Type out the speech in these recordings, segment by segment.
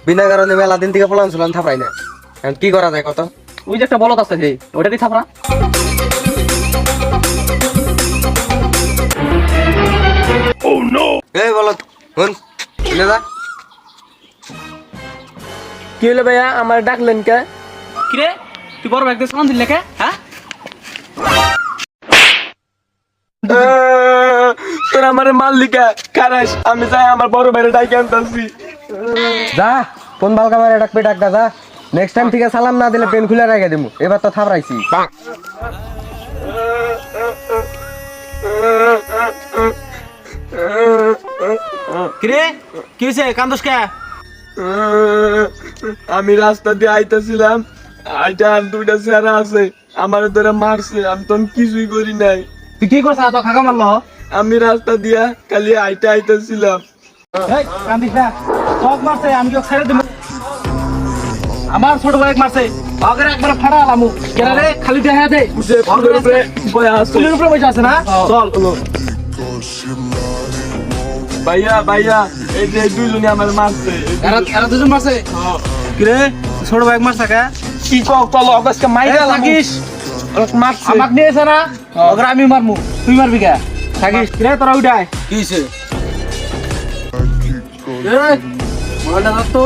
বিনা কারণে মেলা দিন থেকে পলান চলান থাপাই না। এখন কি করা যায় কত? ওই যে একটা বলদ আছে যে ওটারই থাপড়া। এই বলত শুন শুনে যা। কি হলো ভাইয়া আমার ডাকলেন কে? কিরে তুই বড় ভাইকে সালাম দিলি কে? হ্যাঁ তোর আমার মাল্লিকা খারাস, আমি যাই আমার বড় ভাইয়ের ডাইকে আনতাছি। যা কোন বালকা মারে ডাকবে ডাকগা যা। নেক্সট টাইম থেকে সালাম না দিলে পেন খুলে রেখে দিমু। এবার তো থাপড়াইছি। কিরে কি হইছে কান্দোস কে? আমি রাস্তা দিয়ে আইতাছিলাম, আইটা আর দুইটা চেহারা আছে আমার ধরে মারছে, আমি তখন কিছুই করি নাই। তুই কি করছ তো কাকা মারলো? আমি রাস্তা দিয়া খালি আইটা আইতাছিলাম। এই কান্দিস না, সব মারছে আমি কি ছেড়ে দেব? আমার ছোট ভাই মারছে, আগের একবার ফাড়া আলামু কেন রে? খালি দেখা দে যে ফুলের উপরে বয়া আছে। চুলের উপরে বসে আছে না? চল ভাইয়া ভাইয়া এই যে দুজনে আমার মারছে। এরা দুজন মারছে। কিরে ছোট ভাই মারছে কে? কি কল অগস্টকে মাইরা থাকিস মারছে। আমাক নিয়েছে না, ওগরা আমি মারমু, তুই মারবি কে? থাকিস কিরে তোরা উঠায় কি হইছে? এই মোবাইলটা ধর তো।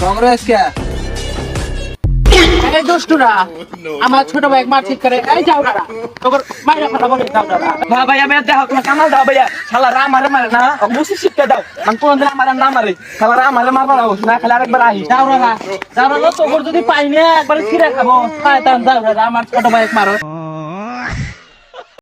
কংগ্রেস কে? এই দুষ্টুরা আমার ছোট ভাই মার ঠিক করে। এই যাও না তোর মাইরা ফাটা বলে যাও না। না ভাইয়া ভাইয়া দেখো তোমার কামাল দাও ভাইয়া, শালা রা মারে মারে না অবশ্যই শিক্ষা দাও। আমি কোনদিন আমার না মারে, শালা রা মারে মারবা না, খালি আরেকবার আহি। যাও না তোর যদি পাই না একবার ছিঁড়ে খাবো। যাও না আমার ছোট ভাই মারো।